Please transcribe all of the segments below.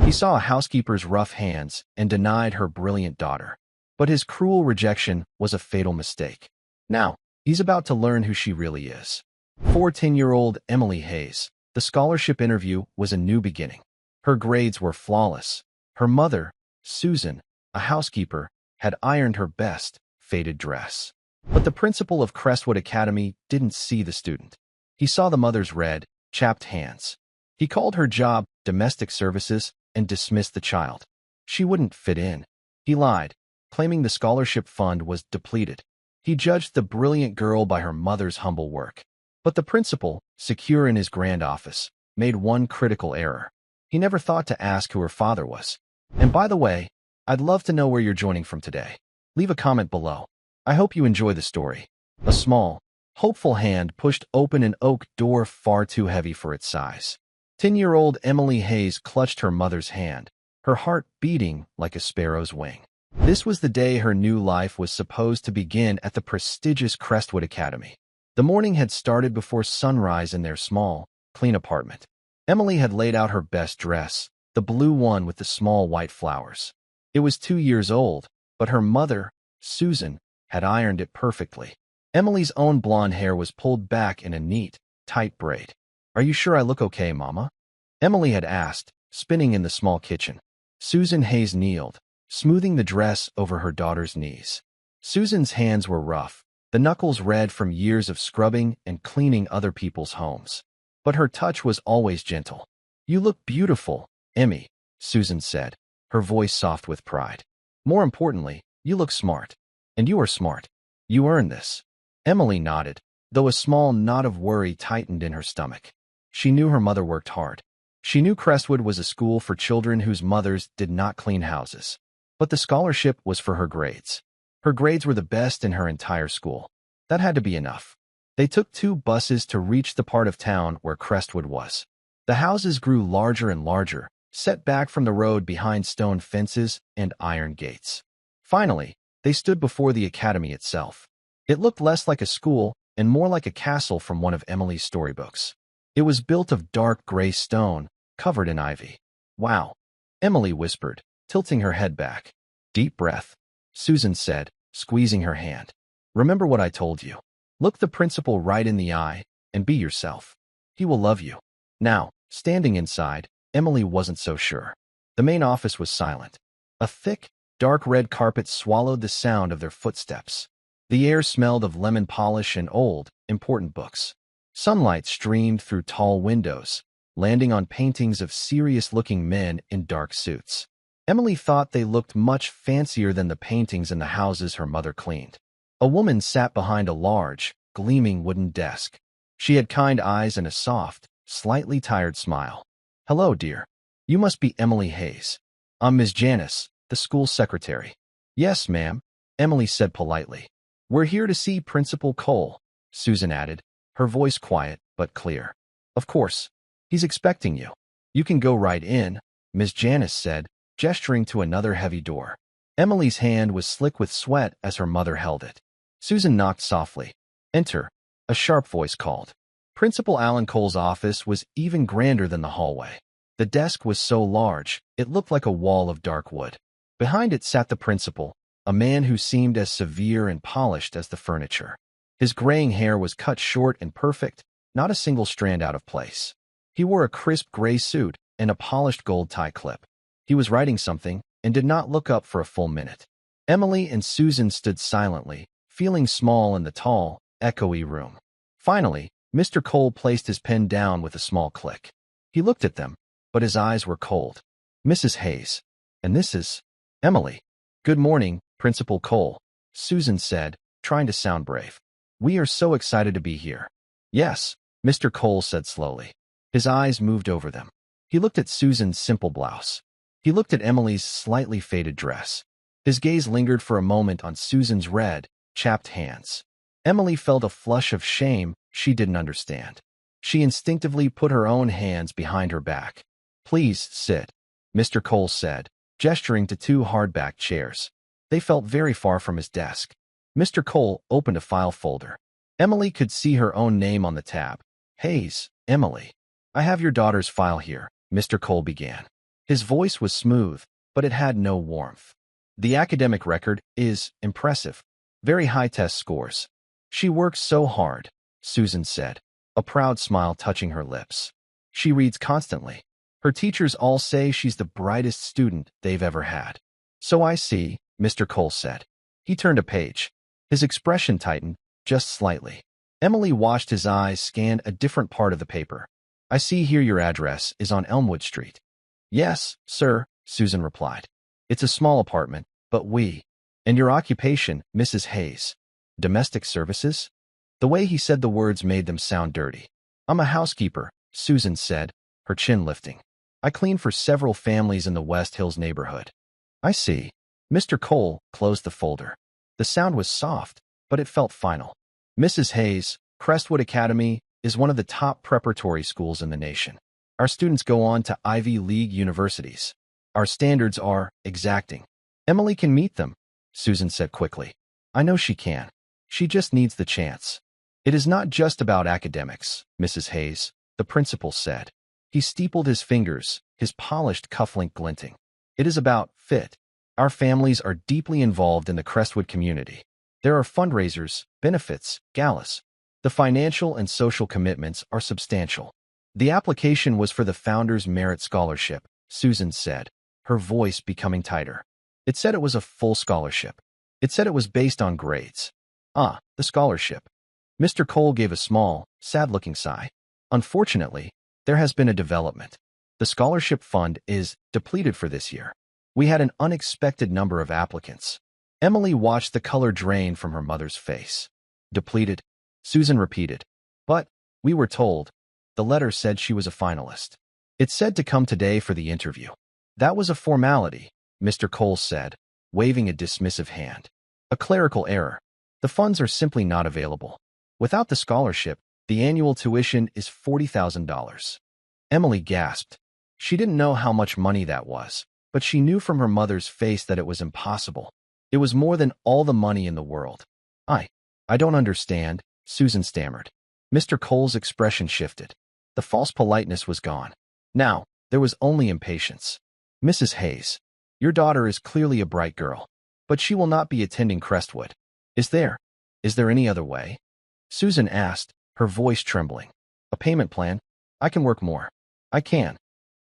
He saw a housekeeper's rough hands and denied her brilliant daughter. But his cruel rejection was a fatal mistake. Now, he's about to learn who she really is. For 10-year-old Emily Hayes, the scholarship interview was a new beginning. Her grades were flawless. Her mother, Susan, a housekeeper, had ironed her best, faded dress. But the principal of Crestwood Academy didn't see the student. He saw the mother's red, chapped hands. He called her job domestic services and dismissed the child. She wouldn't fit in. He lied, claiming the scholarship fund was depleted. He judged the brilliant girl by her mother's humble work. But the principal, secure in his grand office, made one critical error. He never thought to ask who her father was. And by the way, I'd love to know where you're joining from today. Leave a comment below. I hope you enjoy the story. A small, hopeful hand pushed open an oak door far too heavy for its size. 10-year-old Emily Hayes clutched her mother's hand, her heart beating like a sparrow's wing. This was the day her new life was supposed to begin at the prestigious Crestwood Academy. The morning had started before sunrise in their small, clean apartment. Emily had laid out her best dress, the blue one with the small white flowers. It was 2 years old, but her mother, Susan, had ironed it perfectly. Emily's own blonde hair was pulled back in a neat, tight braid. "Are you sure I look okay, Mama?" Emily had asked, spinning in the small kitchen. Susan Hayes kneeled, smoothing the dress over her daughter's knees. Susan's hands were rough, the knuckles red from years of scrubbing and cleaning other people's homes. But her touch was always gentle. "You look beautiful, Emmy," Susan said, her voice soft with pride. "More importantly, you look smart. And you are smart. You earned this." Emily nodded, though a small knot of worry tightened in her stomach. She knew her mother worked hard. She knew Crestwood was a school for children whose mothers did not clean houses. But the scholarship was for her grades. Her grades were the best in her entire school. That had to be enough. They took 2 buses to reach the part of town where Crestwood was. The houses grew larger and larger, set back from the road behind stone fences and iron gates. Finally, they stood before the academy itself. It looked less like a school and more like a castle from one of Emily's storybooks. It was built of dark gray stone, covered in ivy. "Wow," Emily whispered, tilting her head back. "Deep breath," Susan said, squeezing her hand. "Remember what I told you. Look the principal right in the eye and be yourself. He will love you." Now, standing inside, Emily wasn't so sure. The main office was silent. A thick, dark red carpet swallowed the sound of their footsteps. The air smelled of lemon polish and old, important books. Sunlight streamed through tall windows, landing on paintings of serious-looking men in dark suits. Emily thought they looked much fancier than the paintings in the houses her mother cleaned. A woman sat behind a large, gleaming wooden desk. She had kind eyes and a soft, slightly tired smile. "Hello, dear. You must be Emily Hayes. I'm Miss Janice, the school secretary." "Yes, ma'am," Emily said politely. "We're here to see Principal Cole," Susan added, her voice quiet but clear. "Of course. He's expecting you. You can go right in," Miss Janice said, gesturing to another heavy door. Emily's hand was slick with sweat as her mother held it. Susan knocked softly. "Enter," a sharp voice called. Principal Alan Cole's office was even grander than the hallway. The desk was so large, it looked like a wall of dark wood. Behind it sat the principal, a man who seemed as severe and polished as the furniture. His graying hair was cut short and perfect, not a single strand out of place. He wore a crisp gray suit and a polished gold tie clip. He was writing something and did not look up for a full minute. Emily and Susan stood silently, feeling small in the tall, echoey room. Finally, Mr. Cole placed his pen down with a small click. He looked at them, but his eyes were cold. "Mrs. Hayes. And this is Emily." "Good morning, Principal Cole," Susan said, trying to sound brave. "We are so excited to be here." "Yes," Mr. Cole said slowly. His eyes moved over them. He looked at Susan's simple blouse. He looked at Emily's slightly faded dress. His gaze lingered for a moment on Susan's red, chapped hands. Emily felt a flush of shame she didn't understand. She instinctively put her own hands behind her back. "Please sit," Mr. Cole said, gesturing to 2 hardback chairs. They felt very far from his desk. Mr. Cole opened a file folder. Emily could see her own name on the tab. "Hayes, Emily. I have your daughter's file here," Mr. Cole began. His voice was smooth, but it had no warmth. The academic record is impressive. Very high test scores. She works so hard, Susan said, a proud smile touching her lips. She reads constantly. Her teachers all say she's the brightest student they've ever had. So I see, Mr. Cole said. He turned a page. His expression tightened, just slightly. Emily watched his eyes scan a different part of the paper. I see here your address is on Elmwood Street. Yes, sir, Susan replied. It's a small apartment, but And your occupation, Mrs. Hayes. Domestic services? The way he said the words made them sound dirty. I'm a housekeeper, Susan said, her chin lifting. I clean for several families in the West Hills neighborhood. I see. Mr. Cole closed the folder. The sound was soft, but it felt final. Mrs. Hayes, Crestwood Academy is one of the top preparatory schools in the nation. Our students go on to Ivy League universities. Our standards are exacting. Emily can meet them, Susan said quickly. I know she can. She just needs the chance. It is not just about academics, Mrs. Hayes, the principal said. He steepled his fingers, his polished cufflink glinting. It is about fit. Our families are deeply involved in the Crestwood community. There are fundraisers, benefits, galas. The financial and social commitments are substantial. The application was for the Founders Merit Scholarship, Susan said, her voice becoming tighter. It said it was a full scholarship. It said it was based on grades. Ah, the scholarship. Mr. Cole gave a small, sad-looking sigh. Unfortunately, there has been a development. The scholarship fund is depleted for this year. We had an unexpected number of applicants. Emily watched the color drain from her mother's face. Depleted? Susan repeated. But, we were told. The letter said she was a finalist. It said to come today for the interview. That was a formality, Mr. Cole said, waving a dismissive hand. A clerical error. The funds are simply not available. Without the scholarship, the annual tuition is $40,000. Emily gasped. She didn't know how much money that was, but she knew from her mother's face that it was impossible. It was more than all the money in the world. I don't understand, Susan stammered. Mr. Cole's expression shifted. The false politeness was gone. Now, there was only impatience. Mrs. Hayes, your daughter is clearly a bright girl, but she will not be attending Crestwood. Is there any other way? Susan asked, her voice trembling. A payment plan? I can work more. I can.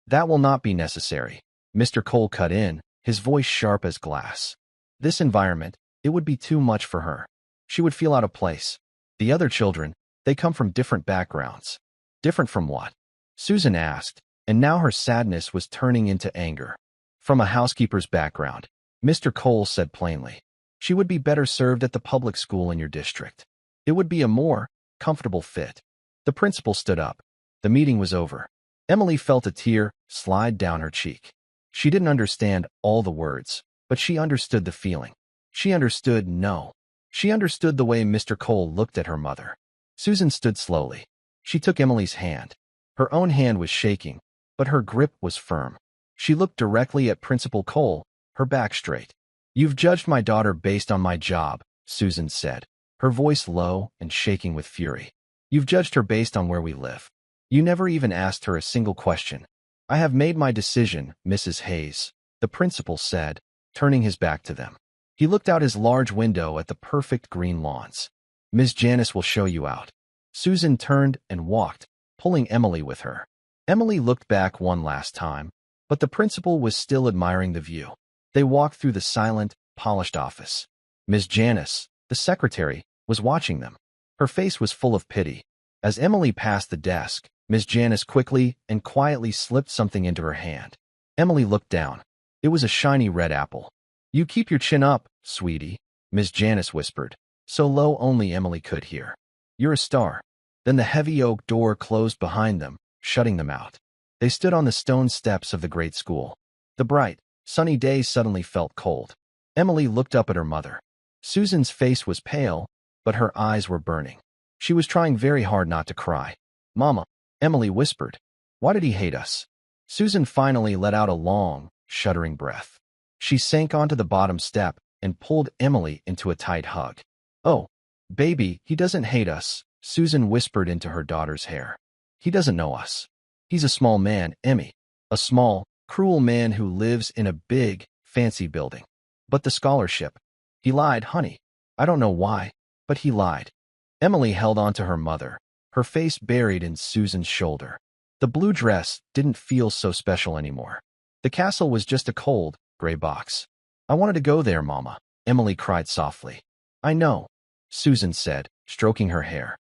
That will not be necessary. Mr. Cole cut in, his voice sharp as glass. This environment, it would be too much for her. She would feel out of place. The other children, they come from different backgrounds. Different from what? Susan asked, and now her sadness was turning into anger. From a housekeeper's background, Mr. Cole said plainly. She would be better served at the public school in your district. It would be a more comfortable fit. The principal stood up. The meeting was over. Emily felt a tear slide down her cheek. She didn't understand all the words, but she understood the feeling. She understood no. She understood the way Mr. Cole looked at her mother. Susan stood slowly. She took Emily's hand. Her own hand was shaking, but her grip was firm. She looked directly at Principal Cole, her back straight. You've judged my daughter based on my job, Susan said, her voice low and shaking with fury. You've judged her based on where we live. You never even asked her a single question. I have made my decision, Mrs. Hayes, the principal said, turning his back to them. He looked out his large window at the perfect green lawns. Ms. Janice will show you out. Susan turned and walked, pulling Emily with her. Emily looked back one last time, but the principal was still admiring the view. They walked through the silent, polished office. Ms. Janice, the secretary, was watching them. Her face was full of pity. As Emily passed the desk, Ms. Janice quickly and quietly slipped something into her hand. Emily looked down. It was a shiny red apple. You keep your chin up, sweetie, Ms. Janice whispered, so low only Emily could hear. You're a star. Then the heavy oak door closed behind them, shutting them out. They stood on the stone steps of the great school. The bright, sunny day suddenly felt cold. Emily looked up at her mother. Susan's face was pale, but her eyes were burning. She was trying very hard not to cry. Mama, Emily whispered. Why did he hate us? Susan finally let out a long, shuddering breath. She sank onto the bottom step and pulled Emily into a tight hug. Oh, baby, he doesn't hate us, Susan whispered into her daughter's hair. He doesn't know us. He's a small man, Emmy. A small, cruel man who lives in a big, fancy building. But the scholarship. He lied, honey. I don't know why, but he lied. Emily held on to her mother, her face buried in Susan's shoulder. The blue dress didn't feel so special anymore. The castle was just a cold, gray box. I wanted to go there, Mama, Emily cried softly. I know, Susan said, stroking her hair.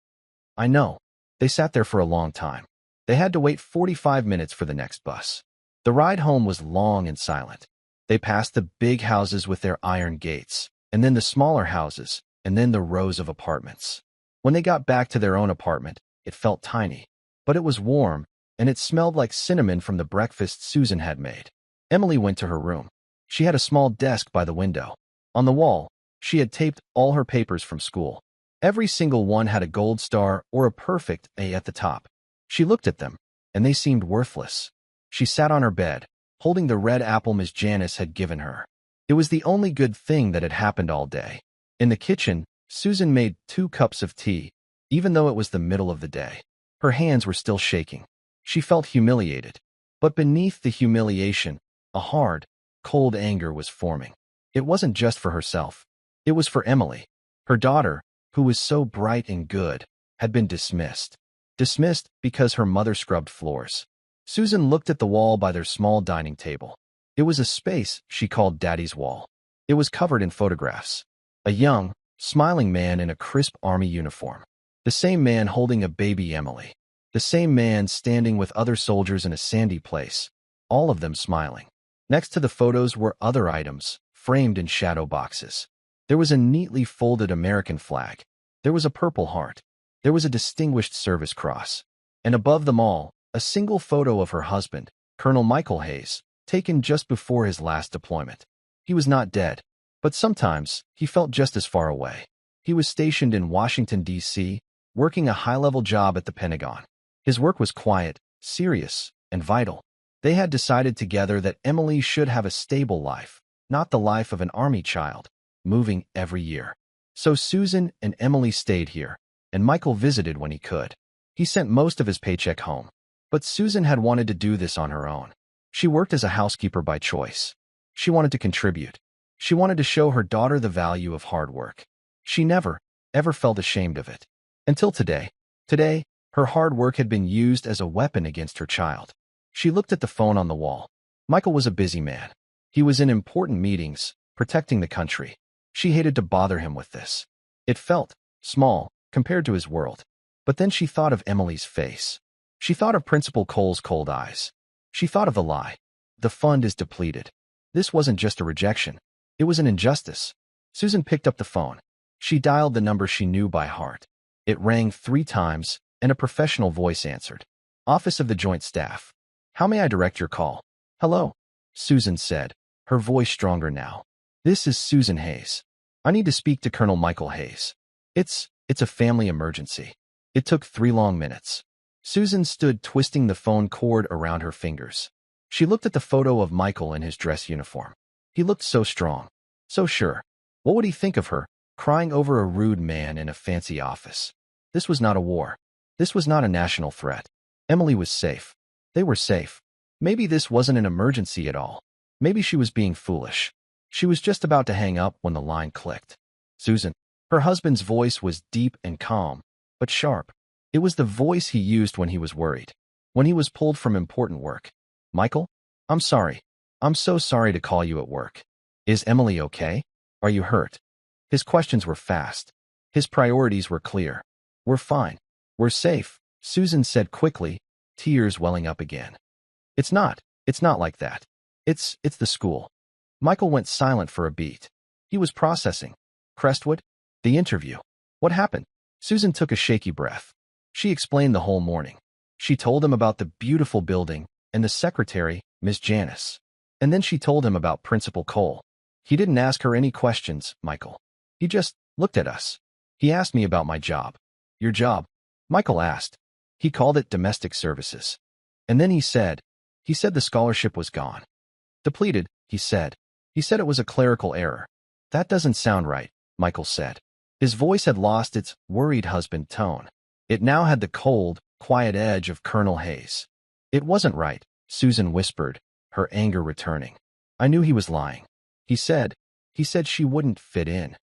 I know. They sat there for a long time. They had to wait 45 minutes for the next bus. The ride home was long and silent. They passed the big houses with their iron gates, and then the smaller houses, and then the rows of apartments. When they got back to their own apartment, it felt tiny, but it was warm, and it smelled like cinnamon from the breakfast Susan had made. Emily went to her room. She had a small desk by the window. On the wall, she had taped all her papers from school. Every single one had a gold star or a perfect A at the top. She looked at them, and they seemed worthless. She sat on her bed, holding the red apple Miss Janice had given her. It was the only good thing that had happened all day. In the kitchen, Susan made 2 cups of tea, even though it was the middle of the day. Her hands were still shaking. She felt humiliated. But beneath the humiliation, a hard, cold anger was forming. It wasn't just for herself. It was for Emily. Her daughter, who was so bright and good, had been dismissed. Dismissed because her mother scrubbed floors. Susan looked at the wall by their small dining table. It was a space she called Daddy's wall. It was covered in photographs. A young, smiling man in a crisp army uniform. The same man holding a baby Emily. The same man standing with other soldiers in a sandy place, all of them smiling. Next to the photos were other items, framed in shadow boxes. There was a neatly folded American flag. There was a Purple Heart. There was a Distinguished Service Cross. And above them all, a single photo of her husband, Colonel Michael Hayes, taken just before his last deployment. He was not dead, but sometimes he felt just as far away. He was stationed in Washington, D.C., working a high-level job at the Pentagon. His work was quiet, serious, and vital. They had decided together that Emily should have a stable life, not the life of an army child, moving every year. So Susan and Emily stayed here, and Michael visited when he could. He sent most of his paycheck home. But Susan had wanted to do this on her own. She worked as a housekeeper by choice. She wanted to contribute. She wanted to show her daughter the value of hard work. She never, ever felt ashamed of it. Until today. Today, her hard work had been used as a weapon against her child. She looked at the phone on the wall. Michael was a busy man. He was in important meetings, protecting the country. She hated to bother him with this. It felt small compared to his world. But then she thought of Emily's face. She thought of Principal Cole's cold eyes. She thought of the lie. The fund is depleted. This wasn't just a rejection. It was an injustice. Susan picked up the phone. She dialed the number she knew by heart. It rang 3 times, and a professional voice answered. Office of the Joint Staff. How may I direct your call? Hello, Susan said, her voice stronger now. This is Susan Hayes. I need to speak to Colonel Michael Hayes. It's a family emergency. It took 3 long minutes. Susan stood twisting the phone cord around her fingers. She looked at the photo of Michael in his dress uniform. He looked so strong, so sure. What would he think of her, crying over a rude man in a fancy office? This was not a war. This was not a national threat. Emily was safe. They were safe. Maybe this wasn't an emergency at all. Maybe she was being foolish. She was just about to hang up when the line clicked. Susan. Her husband's voice was deep and calm, but sharp. It was the voice he used when he was worried, when he was pulled from important work. Michael? I'm sorry. I'm so sorry to call you at work. Is Emily okay? Are you hurt? His questions were fast. His priorities were clear. We're fine. We're safe, Susan said quickly, tears welling up again. It's not like that. It's the school. Michael went silent for a beat. He was processing. Crestwood? The interview. What happened? Susan took a shaky breath. She explained the whole morning. She told him about the beautiful building and the secretary, Miss Janice. And then she told him about Principal Cole. He didn't ask her any questions, Michael. He just looked at us. He asked me about my job. Your job? Michael asked. He called it domestic services. And then he said the scholarship was gone. Depleted, he said. He said it was a clerical error. That doesn't sound right, Michael said. His voice had lost its worried husband tone. It now had the cold, quiet edge of Colonel Hayes. It wasn't right, Susan whispered, her anger returning. I knew he was lying. He said she wouldn't fit in.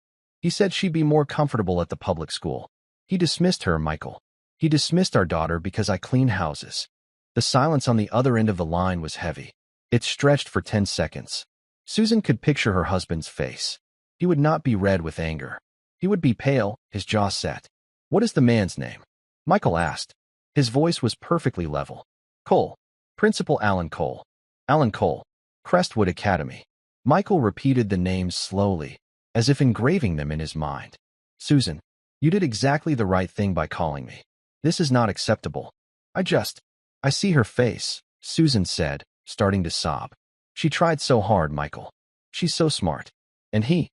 He said she'd be more comfortable at the public school. He dismissed her, Michael. He dismissed our daughter because I clean houses. The silence on the other end of the line was heavy. It stretched for 10 seconds. Susan could picture her husband's face. He would not be red with anger. He would be pale, his jaw set. What is the man's name? Michael asked. His voice was perfectly level. Cole. Principal Alan Cole. Alan Cole. Crestwood Academy. Michael repeated the names slowly, as if engraving them in his mind. Susan, you did exactly the right thing by calling me. This is not acceptable. I see her face, Susan said, starting to sob. She tried so hard, Michael. She's so smart. And he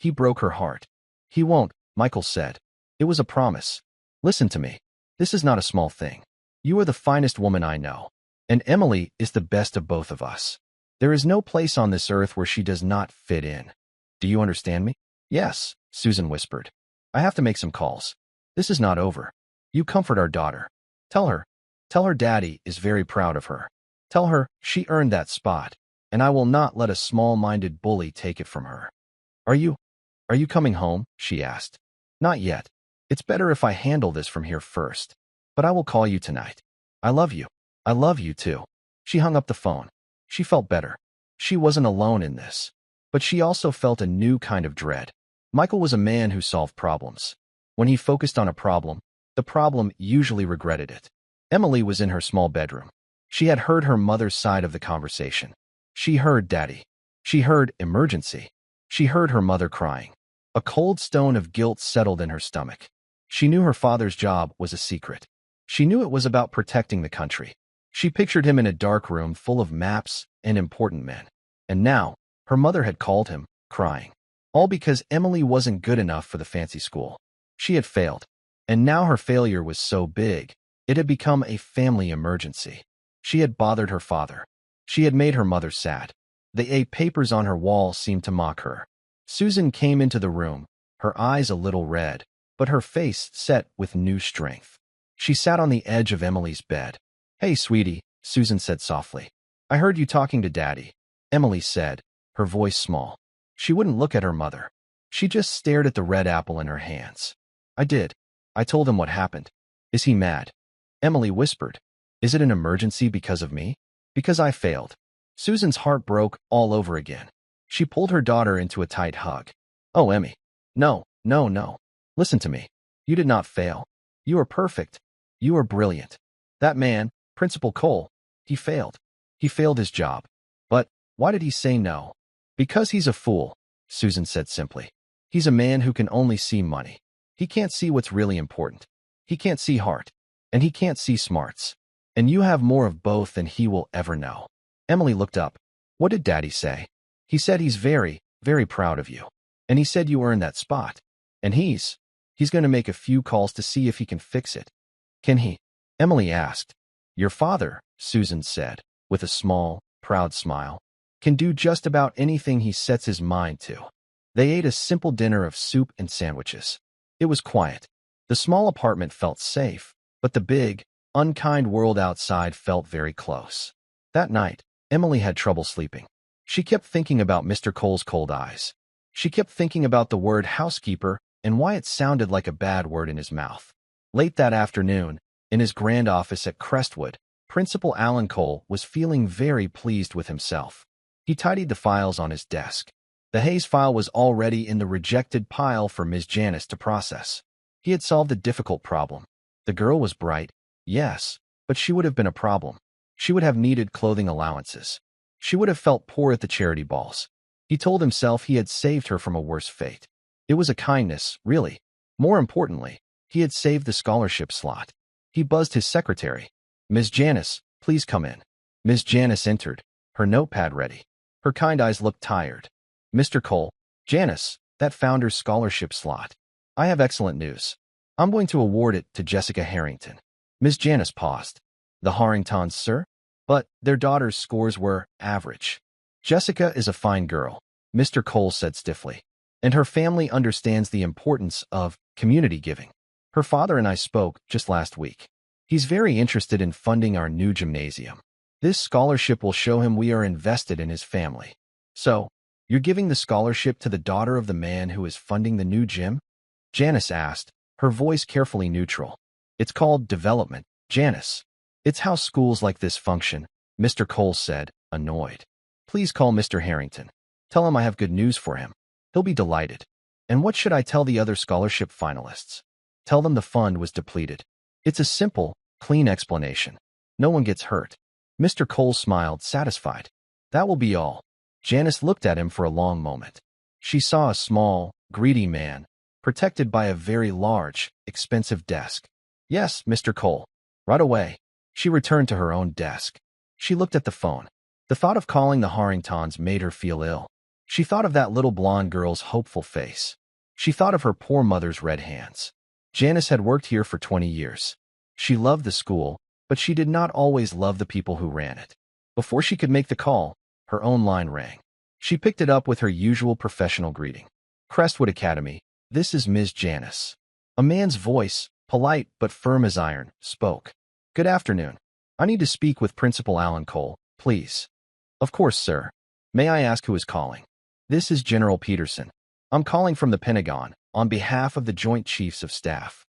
broke her heart. He won't, Michael said. It was a promise. Listen to me. This is not a small thing. You are the finest woman I know. And Emily is the best of both of us. There is no place on this earth where she does not fit in. Do you understand me? Yes, Susan whispered. I have to make some calls. This is not over. You comfort our daughter. Tell her Daddy is very proud of her. Tell her she earned that spot, and I will not let a small-minded bully take it from her. Are you coming home? She asked. Not yet. It's better if I handle this from here first. But I will call you tonight. I love you. I love you too. She hung up the phone. She felt better. She wasn't alone in this. But she also felt a new kind of dread. Michael was a man who solved problems. When he focused on a problem, the problem usually regretted it. Emily was in her small bedroom. She had heard her mother's side of the conversation. She heard Daddy. She heard emergency. She heard her mother crying. A cold stone of guilt settled in her stomach. She knew her father's job was a secret. She knew it was about protecting the country. She pictured him in a dark room full of maps and important men. And now, her mother had called him, crying. All because Emily wasn't good enough for the fancy school. She had failed. And now her failure was so big, it had become a family emergency. She had bothered her father. She had made her mother sad. The 8 papers on her wall seemed to mock her. Susan came into the room, her eyes a little red, but her face set with new strength. She sat on the edge of Emily's bed. Hey, sweetie, Susan said softly. I heard you talking to Daddy, Emily said, her voice small. She wouldn't look at her mother. She just stared at the red apple in her hands. I did. I told him what happened. Is he mad? Emily whispered. Is it an emergency because of me? Because I failed. Susan's heart broke all over again. She pulled her daughter into a tight hug. Oh, Emmy. No. Listen to me. You did not fail. You are perfect. You are brilliant. That man, Principal Cole, he failed. He failed his job. But why did he say no? Because he's a fool, Susan said simply. He's a man who can only see money. He can't see what's really important. He can't see heart. And he can't see smarts. And you have more of both than he will ever know. Emily looked up. What did Daddy say? He said he's very, very proud of you. And he said you earned that spot. And he's going to make a few calls to see if he can fix it. Can he? Emily asked. Your father, Susan said, with a small, proud smile, can do just about anything he sets his mind to. They ate a simple dinner of soup and sandwiches. It was quiet. The small apartment felt safe, but the big, unkind world outside felt very close. That night, Emily had trouble sleeping. She kept thinking about Mr. Cole's cold eyes. She kept thinking about the word housekeeper and why it sounded like a bad word in his mouth. Late that afternoon, in his grand office at Crestwood, Principal Alan Cole was feeling very pleased with himself. He tidied the files on his desk. The Hayes file was already in the rejected pile for Ms. Janice to process. He had solved a difficult problem. The girl was bright, yes, but she would have been a problem. She would have needed clothing allowances. She would have felt poor at the charity balls. He told himself he had saved her from a worse fate. It was a kindness, really. More importantly, he had saved the scholarship slot. He buzzed his secretary. Ms. Janice, please come in. Ms. Janice entered, her notepad ready. Her kind eyes looked tired. Mr. Cole, Janice, that founder's scholarship slot. I have excellent news. I'm going to award it to Jessica Harrington. Ms. Janice paused. The Harringtons, sir? But their daughter's scores were average. Jessica is a fine girl, Mr. Cole said stiffly. And her family understands the importance of community giving. Her father and I spoke just last week. He's very interested in funding our new gymnasium. This scholarship will show him we are invested in his family. So, you're giving the scholarship to the daughter of the man who is funding the new gym? Janice asked, her voice carefully neutral. It's called development, Janice. It's how schools like this function, Mr. Cole said, annoyed. Please call Mr. Harrington. Tell him I have good news for him. He'll be delighted. And what should I tell the other scholarship finalists? Tell them the fund was depleted. It's a simple, clean explanation. No one gets hurt. Mr. Cole smiled, satisfied. That will be all. Janice looked at him for a long moment. She saw a small, greedy man, protected by a very large, expensive desk. Yes, Mr. Cole. Right away. She returned to her own desk. She looked at the phone. The thought of calling the Harringtons made her feel ill. She thought of that little blonde girl's hopeful face. She thought of her poor mother's red hands. Janice had worked here for 20 years. She loved the school, but she did not always love the people who ran it. Before she could make the call, her own line rang. She picked it up with her usual professional greeting. Crestwood Academy, this is Ms. Janice. A man's voice, polite but firm as iron, spoke. Good afternoon. I need to speak with Principal Alan Cole, please. Of course, sir. May I ask who is calling? This is General Peterson. I'm calling from the Pentagon, on behalf of the Joint Chiefs of Staff.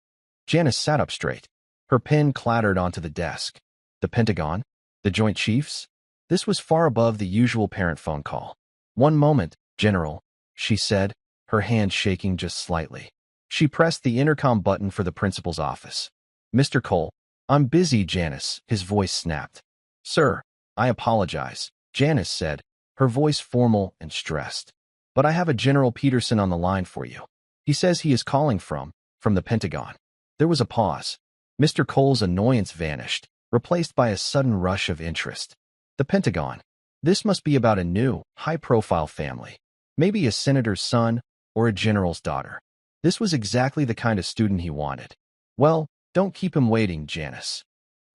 Janice sat up straight. Her pen clattered onto the desk. The Pentagon? The Joint Chiefs? This was far above the usual parent phone call. One moment, General, she said, her hand shaking just slightly. She pressed the intercom button for the principal's office. Mr. Cole, I'm busy, Janice, his voice snapped. Sir, I apologize, Janice said, her voice formal and stressed. But I have a General Peterson on the line for you. He says he is calling from the Pentagon. There was a pause. Mr. Cole's annoyance vanished, replaced by a sudden rush of interest. The Pentagon. This must be about a new, high-profile family. Maybe a senator's son or a general's daughter. This was exactly the kind of student he wanted. Well, don't keep him waiting, Janice.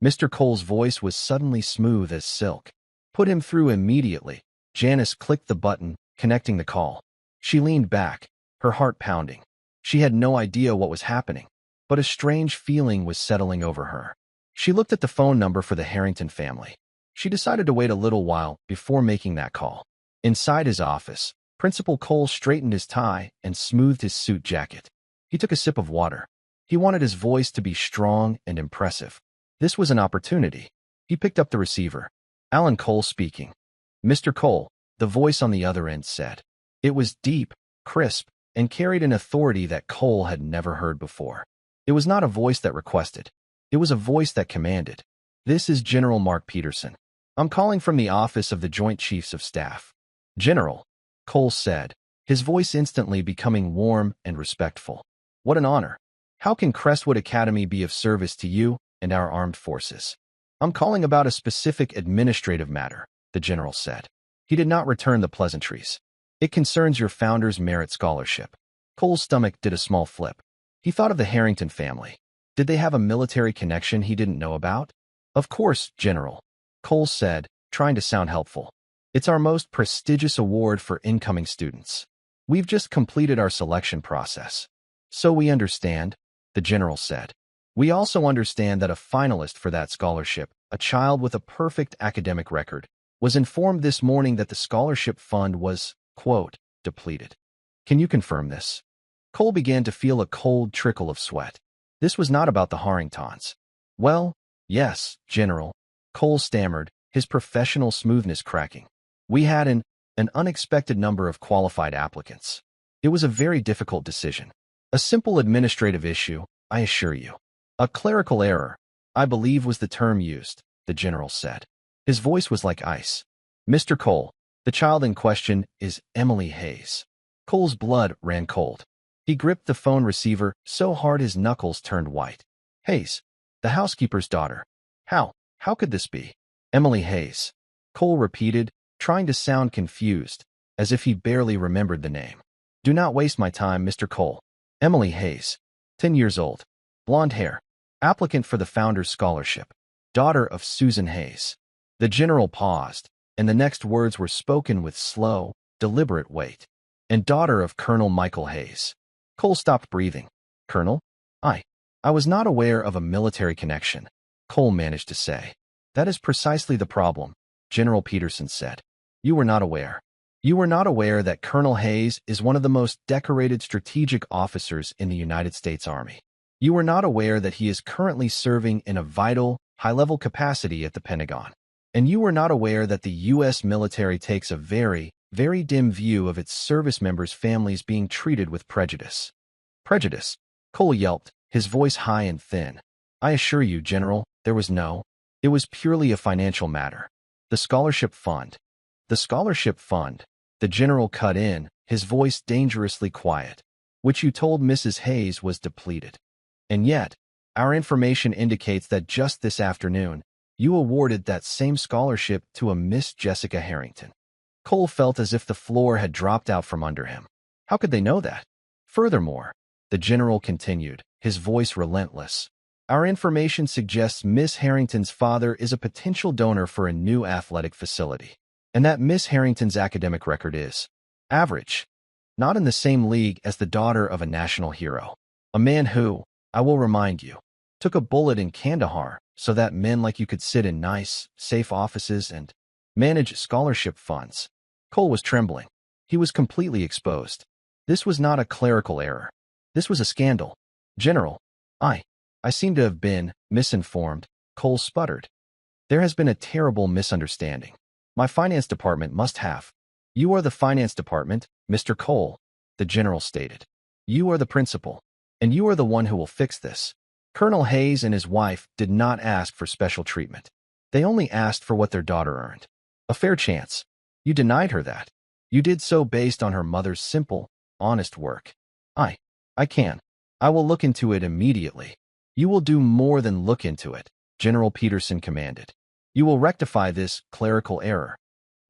Mr. Cole's voice was suddenly smooth as silk. Put him through immediately. Janice clicked the button, connecting the call. She leaned back, her heart pounding. She had no idea what was happening, but a strange feeling was settling over her. She looked at the phone number for the Harrington family. She decided to wait a little while before making that call. Inside his office, Principal Cole straightened his tie and smoothed his suit jacket. He took a sip of water. He wanted his voice to be strong and impressive. This was an opportunity. He picked up the receiver. Alan Cole speaking. Mr. Cole, the voice on the other end said. It was deep, crisp, and carried an authority that Cole had never heard before. It was not a voice that requested. It was a voice that commanded. This is General Mark Peterson. I'm calling from the office of the Joint Chiefs of Staff. General, Cole said, his voice instantly becoming warm and respectful. What an honor. How can Crestwood Academy be of service to you and our armed forces? I'm calling about a specific administrative matter, the general said. He did not return the pleasantries. It concerns your founder's merit scholarship. Cole's stomach did a small flip. He thought of the Harrington family. Did they have a military connection he didn't know about? Of course, General, Cole said, trying to sound helpful. It's our most prestigious award for incoming students. We've just completed our selection process. So we understand, the general said. We also understand that a finalist for that scholarship, a child with a perfect academic record, was informed this morning that the scholarship fund was, quote, depleted. Can you confirm this? Cole began to feel a cold trickle of sweat. This was not about the Harringtons. Well, yes, General, Cole stammered, his professional smoothness cracking. We had an unexpected number of qualified applicants. It was a very difficult decision. A simple administrative issue, I assure you. A clerical error, I believe was the term used, the general said. His voice was like ice. Mr. Cole, the child in question is Emily Hayes. Cole's blood ran cold. He gripped the phone receiver so hard his knuckles turned white. Hayes, the housekeeper's daughter. How could this be? Emily Hayes. Cole repeated, trying to sound confused, as if he barely remembered the name. Do not waste my time, Mr. Cole. Emily Hayes, 10 years old, blonde hair, applicant for the Founder's Scholarship, daughter of Susan Hayes. The general paused, and the next words were spoken with slow, deliberate weight. And daughter of Colonel Michael Hayes. Cole stopped breathing. Colonel? I was not aware of a military connection, Cole managed to say. That is precisely the problem, General Peterson said. You were not aware. You were not aware that Colonel Hayes is one of the most decorated strategic officers in the United States Army. You were not aware that he is currently serving in a vital, high-level capacity at the Pentagon. And you were not aware that the U.S. military takes a very, very dim view of its service members' families being treated with prejudice. Prejudice, Cole yelped, his voice high and thin. I assure you, General, there was no. It was purely a financial matter. The scholarship fund. The scholarship fund, the general cut in, his voice dangerously quiet, which you told Mrs. Hayes was depleted. And yet, our information indicates that just this afternoon, you awarded that same scholarship to a Miss Jessica Harrington. Cole felt as if the floor had dropped out from under him. How could they know that? Furthermore, the general continued, his voice relentless. Our information suggests Miss Harrington's father is a potential donor for a new athletic facility, and that Miss Harrington's academic record is average, not in the same league as the daughter of a national hero, a man who, I will remind you, took a bullet in Kandahar so that men like you could sit in nice, safe offices and manage scholarship funds. Cole was trembling. He was completely exposed. This was not a clerical error. This was a scandal. General, I seem to have been misinformed, Cole sputtered. There has been a terrible misunderstanding. My finance department must have. You are the finance department, Mr. Cole, the general stated. You are the principal, and you are the one who will fix this. Colonel Hayes and his wife did not ask for special treatment. They only asked for what their daughter earned. A fair chance. You denied her that. You did so based on her mother's simple, honest work. I can. I will look into it immediately. You will do more than look into it, General Peterson commanded. You will rectify this clerical error.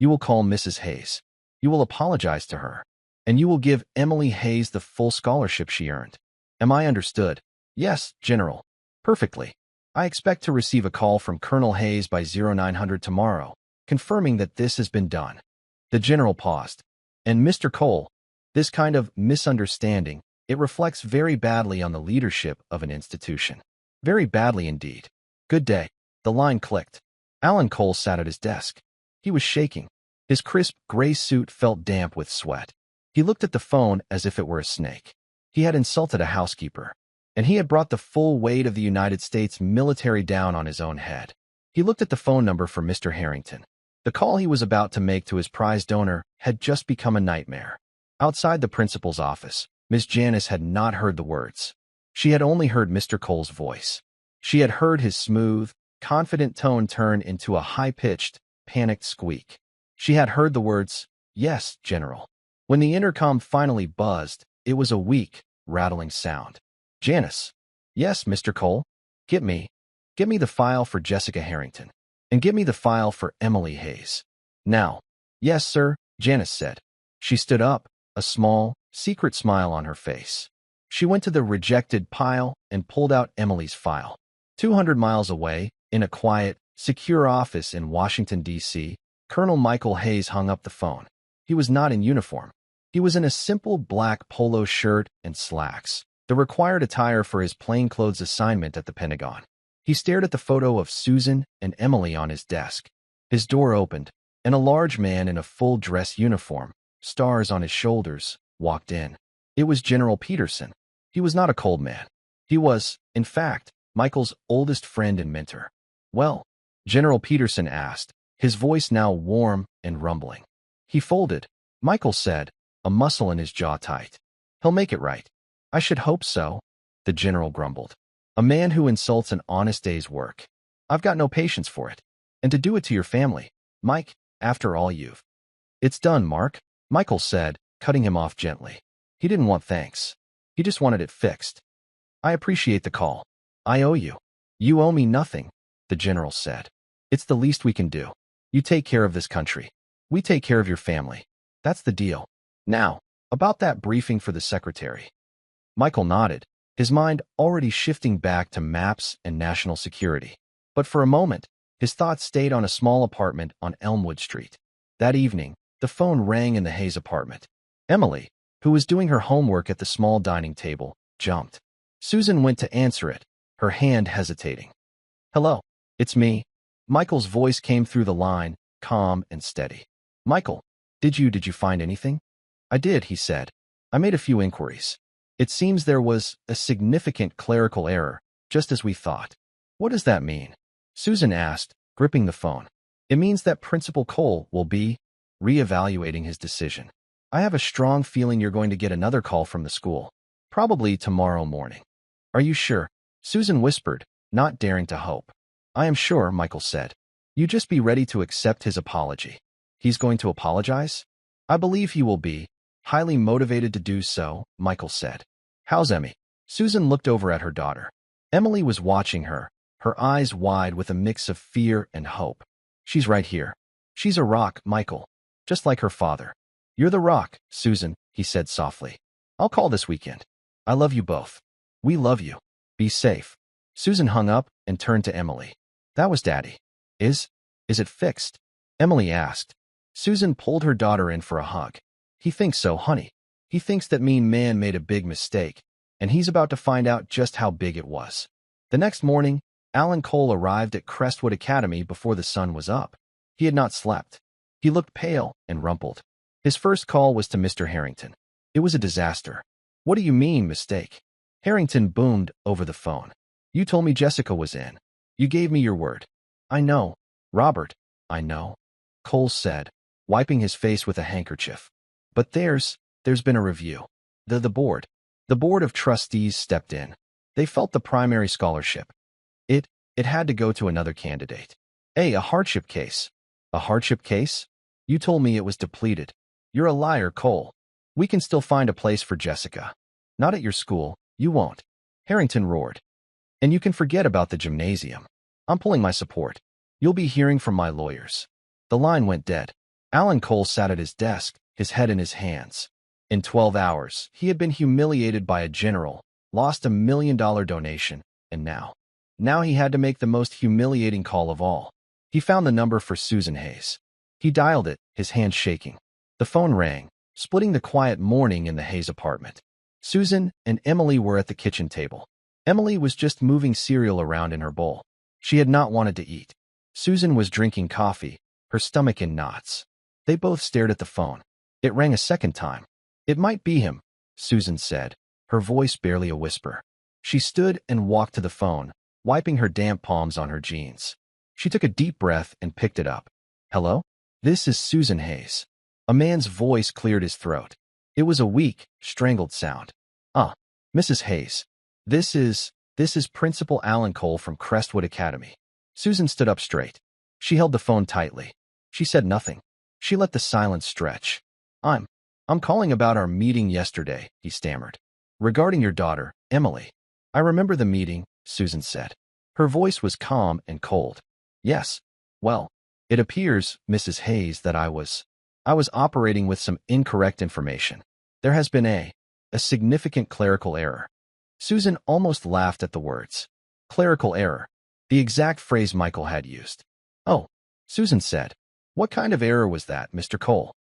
You will call Mrs. Hayes. You will apologize to her. And you will give Emily Hayes the full scholarship she earned. Am I understood? Yes, General. Perfectly. I expect to receive a call from Colonel Hayes by 0900 tomorrow, confirming that this has been done. The general paused. And Mr. Cole, this kind of misunderstanding, it reflects very badly on the leadership of an institution. Very badly indeed. Good day. The line clicked. Alan Cole sat at his desk. He was shaking. His crisp gray suit felt damp with sweat. He looked at the phone as if it were a snake. He had insulted a housekeeper, and he had brought the full weight of the United States military down on his own head. He looked at the phone number for Mr. Harrington. The call he was about to make to his prize donor had just become a nightmare. Outside the principal's office, Miss Janice had not heard the words. She had only heard Mr. Cole's voice. She had heard his smooth, confident tone turn into a high-pitched, panicked squeak. She had heard the words, "Yes, General." When the intercom finally buzzed, it was a weak, rattling sound. Janice. Yes, Mr. Cole. Get me the file for Jessica Harrington. And get me the file for Emily Hayes. Now. Yes, sir, Janice said. She stood up, a small, secret smile on her face. She went to the rejected pile and pulled out Emily's file. 200 miles away, in a quiet, secure office in Washington, D.C., Colonel Michael Hayes hung up the phone. He was not in uniform. He was in a simple black polo shirt and slacks, the required attire for his plainclothes assignment at the Pentagon. He stared at the photo of Susan and Emily on his desk. His door opened, and a large man in a full dress uniform, stars on his shoulders, walked in. It was General Peterson. He was not a cold man. He was, in fact, Michael's oldest friend and mentor. Well, General Peterson asked, his voice now warm and rumbling. He folded, Michael said, a muscle in his jaw tight. He'll make it right. I should hope so, the general grumbled. A man who insults an honest day's work. I've got no patience for it. And to do it to your family, Mike, after all you've. It's done, Mark, Michael said, cutting him off gently. He didn't want thanks. He just wanted it fixed. I appreciate the call. I owe you. You owe me nothing, the general said. It's the least we can do. You take care of this country. We take care of your family. That's the deal. Now, about that briefing for the secretary. Michael nodded, his mind already shifting back to maps and national security. But for a moment, his thoughts stayed on a small apartment on Elmwood Street. That evening, the phone rang in the Hayes apartment. Emily, who was doing her homework at the small dining table, jumped. Susan went to answer it, her hand hesitating. Hello, it's me, Michael's voice came through the line, calm and steady. Michael, did you find anything? I did, he said. I made a few inquiries. It seems there was a significant clerical error, just as we thought. What does that mean? Susan asked, gripping the phone. It means that Principal Cole will be re-evaluating his decision. I have a strong feeling you're going to get another call from the school, probably tomorrow morning. Are you sure? Susan whispered, not daring to hope. I am sure, Michael said. You just be ready to accept his apology. He's going to apologize? I believe he will be highly motivated to do so, Michael said. How's Emmy? Susan looked over at her daughter. Emily was watching her, her eyes wide with a mix of fear and hope. She's right here. She's a rock, Michael, just like her father. You're the rock, Susan, he said softly. I'll call this weekend. I love you both. We love you. Be safe. Susan hung up and turned to Emily. That was Daddy. Is it fixed? Emily asked. Susan pulled her daughter in for a hug. He thinks so, honey. He thinks that mean man made a big mistake, and he's about to find out just how big it was. The next morning, Alan Cole arrived at Crestwood Academy before the sun was up. He had not slept. He looked pale and rumpled. His first call was to Mr. Harrington. It was a disaster. What do you mean, mistake? Harrington boomed over the phone. You told me Jessica was in. You gave me your word. I know. Robert, I know. Cole said, wiping his face with a handkerchief. But there's been a review. The board of trustees stepped in. They felt the primary scholarship. It had to go to another candidate. A hardship case. A hardship case? You told me it was depleted. You're a liar, Cole. We can still find a place for Jessica. Not at your school. You won't. Harrington roared. And you can forget about the gymnasium. I'm pulling my support. You'll be hearing from my lawyers. The line went dead. Alan Cole sat at his desk, his head in his hands. In 12 hours, he had been humiliated by a general, lost $1 million donation, and now he had to make the most humiliating call of all. He found the number for Susan Hayes. He dialed it, his hands shaking. The phone rang, splitting the quiet morning in the Hayes apartment. Susan and Emily were at the kitchen table. Emily was just moving cereal around in her bowl. She had not wanted to eat. Susan was drinking coffee, her stomach in knots. They both stared at the phone. It rang a second time. It might be him, Susan said, her voice barely a whisper. She stood and walked to the phone, wiping her damp palms on her jeans. She took a deep breath and picked it up. Hello? This is Susan Hayes. A man's voice cleared his throat. It was a weak, strangled sound. Mrs. Hayes. This is Principal Alan Cole from Crestwood Academy. Susan stood up straight. She held the phone tightly. She said nothing. She let the silence stretch. I'm calling about our meeting yesterday, he stammered. Regarding your daughter, Emily. I remember the meeting, Susan said. Her voice was calm and cold. Yes. Well, it appears, Mrs. Hayes, that I was operating with some incorrect information. There has been a significant clerical error. Susan almost laughed at the words. Clerical error. The exact phrase Michael had used. Oh, Susan said. What kind of error was that, Mr. Cole?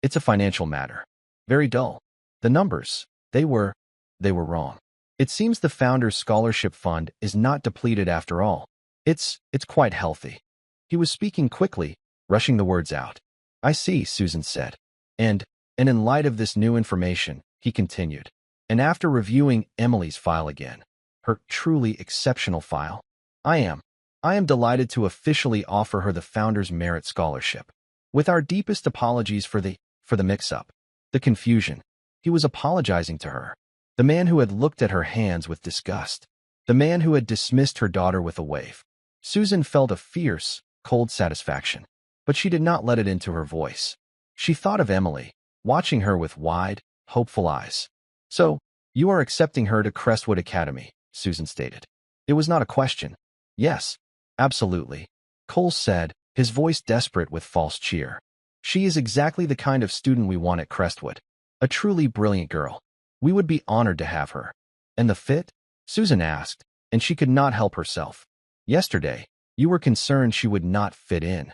It's a financial matter. Very dull. The numbers, they were wrong. It seems the Founders Scholarship Fund is not depleted after all. It's quite healthy. He was speaking quickly, rushing the words out. I see, Susan said. And in light of this new information, he continued, and after reviewing Emily's file again, her truly exceptional file, I am delighted to officially offer her the Founders Merit Scholarship. With our deepest apologies for the mix-up, the confusion. He was apologizing to her. The man who had looked at her hands with disgust. The man who had dismissed her daughter with a wave. Susan felt a fierce, cold satisfaction, but she did not let it into her voice. She thought of Emily, watching her with wide, hopeful eyes. So, you are accepting her to Crestwood Academy, Susan stated. It was not a question. Yes, absolutely, Cole said, his voice desperate with false cheer. She is exactly the kind of student we want at Crestwood. A truly brilliant girl. We would be honored to have her. And the fit? Susan asked, and she could not help herself. Yesterday, you were concerned she would not fit in.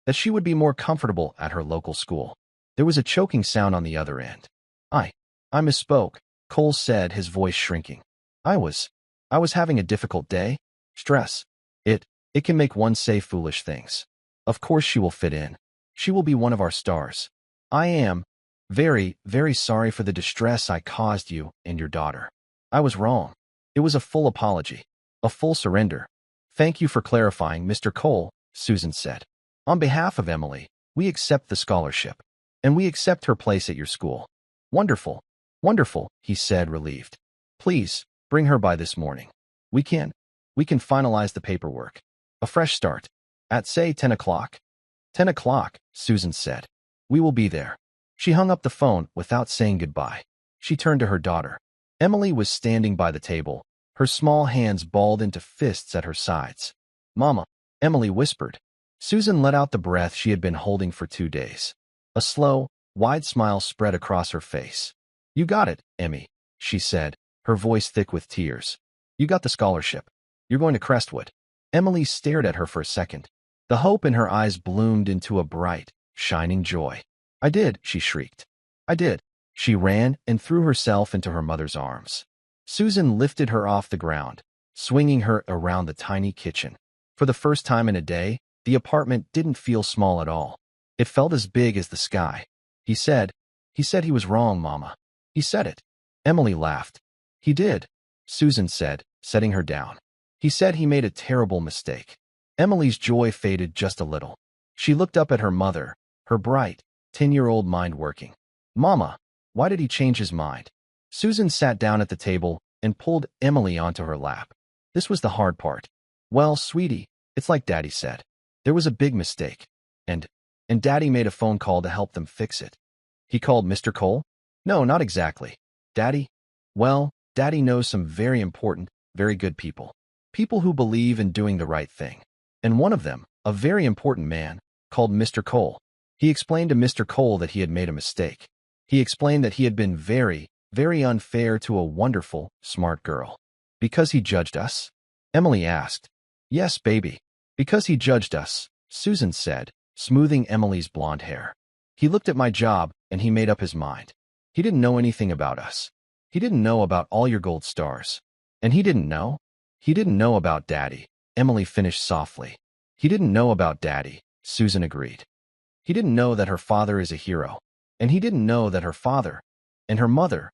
That she would be more comfortable at her local school. There was a choking sound on the other end. I misspoke, Cole said, his voice shrinking. I was having a difficult day. Stress. It can make one say foolish things. Of course she will fit in. She will be one of our stars. I am very, very sorry for the distress I caused you and your daughter. I was wrong. It was a full apology. A full surrender. Thank you for clarifying, Mr. Cole, Susan said. On behalf of Emily, we accept the scholarship. And we accept her place at your school. Wonderful. Wonderful, he said, relieved. Please, bring her by this morning. We can finalize the paperwork. A fresh start. At, say, 10 o'clock. 10 o'clock, Susan said. We will be there. She hung up the phone without saying goodbye. She turned to her daughter. Emily was standing by the table, her small hands balled into fists at her sides. Mama, Emily whispered. Susan let out the breath she had been holding for 2 days. A slow, wide smile spread across her face. You got it, Emmy, she said, her voice thick with tears. You got the scholarship. You're going to Crestwood. Emily stared at her for a second. The hope in her eyes bloomed into a bright, shining joy. I did, she shrieked. I did. She ran and threw herself into her mother's arms. Susan lifted her off the ground, swinging her around the tiny kitchen. For the first time in a day, the apartment didn't feel small at all. It felt as big as the sky. He said he was wrong, Mama. He said it. Emily laughed. He did, Susan said, setting her down. He said he made a terrible mistake. Emily's joy faded just a little. She looked up at her mother, her bright, 10-year-old mind working. Mama, why did he change his mind? Susan sat down at the table and pulled Emily onto her lap. This was the hard part. Well, sweetie, it's like Daddy said. There was a big mistake. And Daddy made a phone call to help them fix it. He called Mr. Cole? No, not exactly. Daddy? Well, Daddy knows some very important, very good people. People who believe in doing the right thing. And one of them, a very important man, called Mr. Cole. He explained to Mr. Cole that he had made a mistake. He explained that he had been very, very unfair to a wonderful, smart girl. Because he judged us? Emily asked. Yes, baby. Because he judged us, Susan said, smoothing Emily's blonde hair. He looked at my job, and he made up his mind. He didn't know anything about us. He didn't know about all your gold stars. And he didn't know? He didn't know about Daddy, Emily finished softly. He didn't know about Daddy, Susan agreed. He didn't know that her father is a hero. And he didn't know that her father and her mother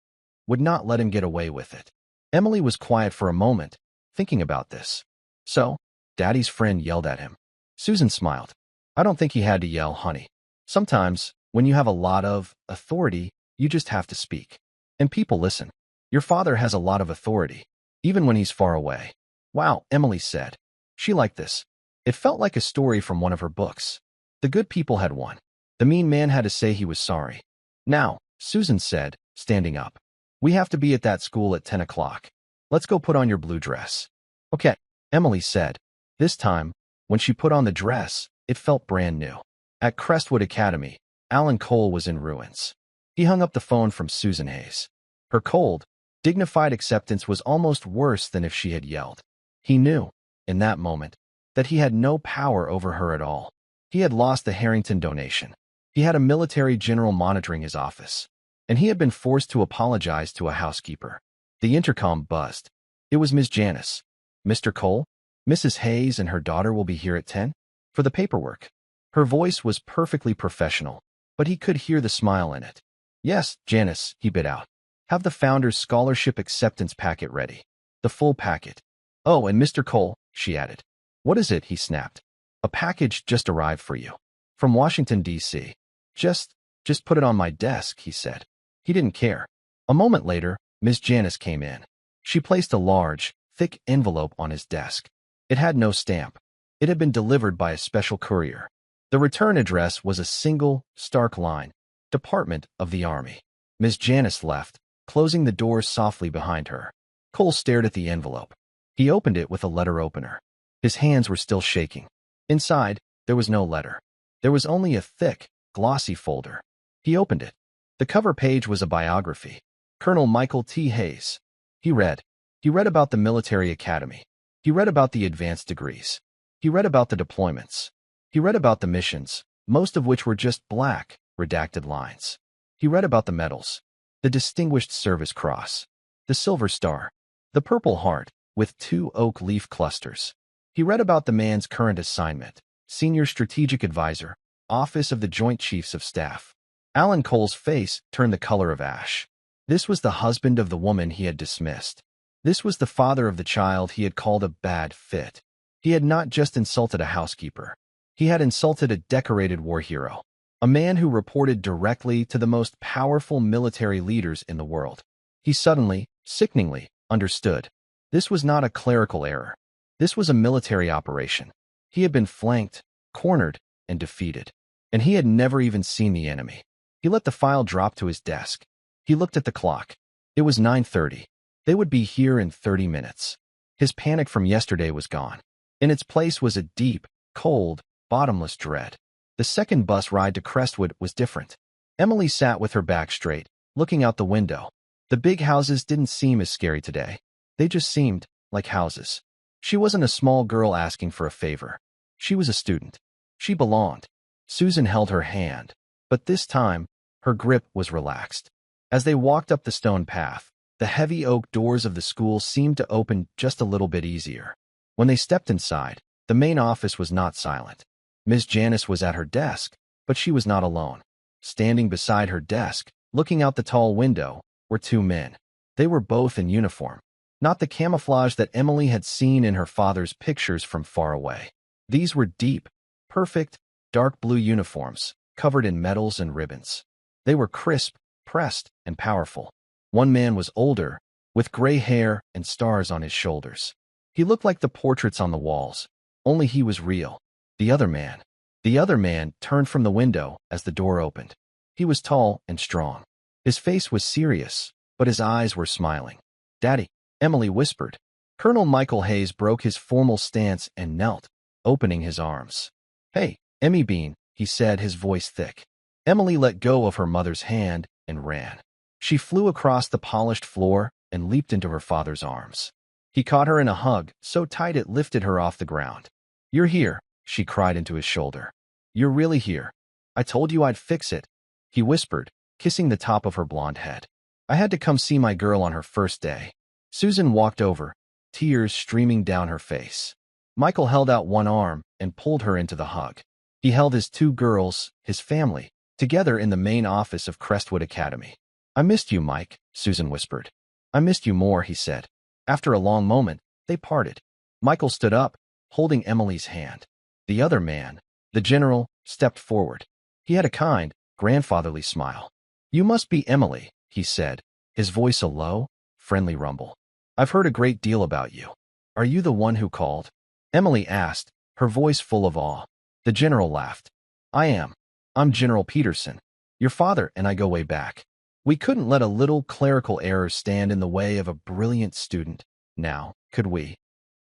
would not let him get away with it. Emily was quiet for a moment, thinking about this. So, Daddy's friend yelled at him. Susan smiled. I don't think he had to yell, honey. Sometimes, when you have a lot of authority, you just have to speak. And people listen. Your father has a lot of authority, even when he's far away. Wow, Emily said. She liked this. It felt like a story from one of her books. The good people had won. The mean man had to say he was sorry. Now, Susan said, standing up. We have to be at that school at 10 o'clock. Let's go put on your blue dress. Okay, Emily said. This time, when she put on the dress, it felt brand new. At Crestwood Academy, Alan Cole was in ruins. He hung up the phone from Susan Hayes. Her cold, dignified acceptance was almost worse than if she had yelled. He knew, in that moment, that he had no power over her at all. He had lost the Harrington donation. He had a military general monitoring his office. And he had been forced to apologize to a housekeeper. The intercom buzzed. It was Miss Janice. Mr. Cole, Mrs. Hayes and her daughter will be here at 10 for the paperwork. Her voice was perfectly professional, but he could hear the smile in it. Yes, Janice, he bit out. Have the founder's scholarship acceptance packet ready. The full packet. Oh, and Mr. Cole, she added. What is it? He snapped. A package just arrived for you. From Washington, D.C. Just put it on my desk, he said. He didn't care. A moment later, Miss Janice came in. She placed a large, thick envelope on his desk. It had no stamp. It had been delivered by a special courier. The return address was a single, stark line. Department of the Army. Miss Janice left, closing the door softly behind her. Cole stared at the envelope. He opened it with a letter opener. His hands were still shaking. Inside, there was no letter. There was only a thick, glossy folder. He opened it. The cover page was a biography. Colonel Michael T. Hayes. He read about the military academy. He read about the advanced degrees. He read about the deployments. He read about the missions, most of which were just black, redacted lines. He read about the medals, the Distinguished Service Cross, the Silver Star, the Purple Heart, with 2 oak leaf clusters. He read about the man's current assignment: Senior Strategic Advisor, Office of the Joint Chiefs of Staff. Alan Cole's face turned the color of ash. This was the husband of the woman he had dismissed. This was the father of the child he had called a bad fit. He had not just insulted a housekeeper. He had insulted a decorated war hero, a man who reported directly to the most powerful military leaders in the world. He suddenly, sickeningly, understood. This was not a clerical error. This was a military operation. He had been flanked, cornered, and defeated. And he had never even seen the enemy. He let the file drop to his desk. He looked at the clock. It was 9:30. They would be here in 30 minutes. His panic from yesterday was gone. In its place was a deep, cold, bottomless dread. The second bus ride to Crestwood was different. Emily sat with her back straight, looking out the window. The big houses didn't seem as scary today. They just seemed like houses. She wasn't a small girl asking for a favor. She was a student. She belonged. Susan held her hand, but this time, her grip was relaxed. As they walked up the stone path, the heavy oak doors of the school seemed to open just a little bit easier. When they stepped inside, the main office was not silent. Miss Janice was at her desk, but she was not alone. Standing beside her desk, looking out the tall window, were two men. They were both in uniform. Not the camouflage that Emily had seen in her father's pictures from far away. These were deep, perfect, dark blue uniforms, covered in medals and ribbons. They were crisp, pressed, and powerful. One man was older, with gray hair and stars on his shoulders. He looked like the portraits on the walls, only he was real. The other man turned from the window as the door opened. He was tall and strong. His face was serious, but his eyes were smiling. "Daddy," Emily whispered. Colonel Michael Hayes broke his formal stance and knelt, opening his arms. "Hey, Emmy Bean," he said, his voice thick. Emily let go of her mother's hand and ran. She flew across the polished floor and leaped into her father's arms. He caught her in a hug, so tight it lifted her off the ground. "You're here," she cried into his shoulder. "You're really here. I told you I'd fix it," he whispered, kissing the top of her blonde head. "I had to come see my girl on her first day." Susan walked over, tears streaming down her face. Michael held out one arm and pulled her into the hug. He held his two girls, his family, together in the main office of Crestwood Academy. "I missed you, Mike," Susan whispered. "I missed you more," he said. After a long moment, they parted. Michael stood up, holding Emily's hand. The other man, the general, stepped forward. He had a kind, grandfatherly smile. "You must be Emily," he said, his voice a low, friendly rumble. "I've heard a great deal about you. Are you the one who called?" Emily asked, her voice full of awe. The general laughed. "I am. I'm General Peterson. Your father and I go way back. We couldn't let a little clerical error stand in the way of a brilliant student. Now, could we?"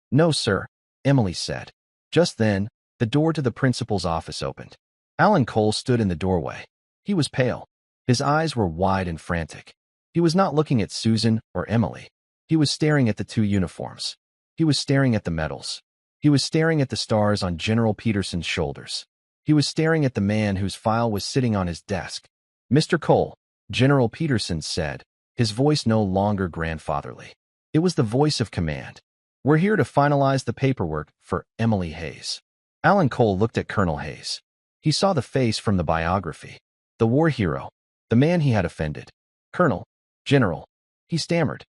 "No, sir," Emily said. Just then, the door to the principal's office opened. Alan Cole stood in the doorway. He was pale. His eyes were wide and frantic. He was not looking at Susan or Emily. He was staring at the two uniforms. He was staring at the medals. He was staring at the stars on General Peterson's shoulders. He was staring at the man whose file was sitting on his desk. "Mr. Cole," General Peterson said, his voice no longer grandfatherly. It was the voice of command. "We're here to finalize the paperwork for Emily Hayes." Alan Cole looked at Colonel Hayes. He saw the face from the biography. The war hero. The man he had offended. "Colonel, General," he stammered.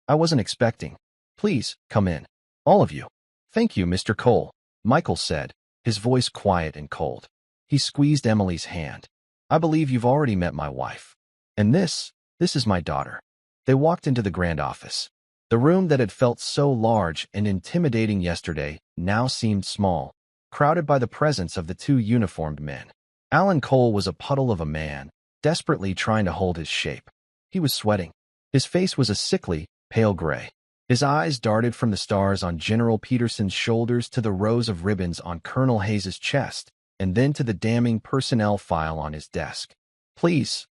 I wasn't expecting. Please, come in. All of you." "Thank you, Mr. Cole," Michael said, his voice quiet and cold. He squeezed Emily's hand. "I believe you've already met my wife. And this is my daughter." They walked into the grand office. The room that had felt so large and intimidating yesterday now seemed small, crowded by the presence of the two uniformed men. Alan Cole was a puddle of a man, desperately trying to hold his shape. He was sweating. His face was a sickly, pale gray. His eyes darted from the stars on General Peterson's shoulders to the rows of ribbons on Colonel Hayes's chest, and then to the damning personnel file on his desk. Please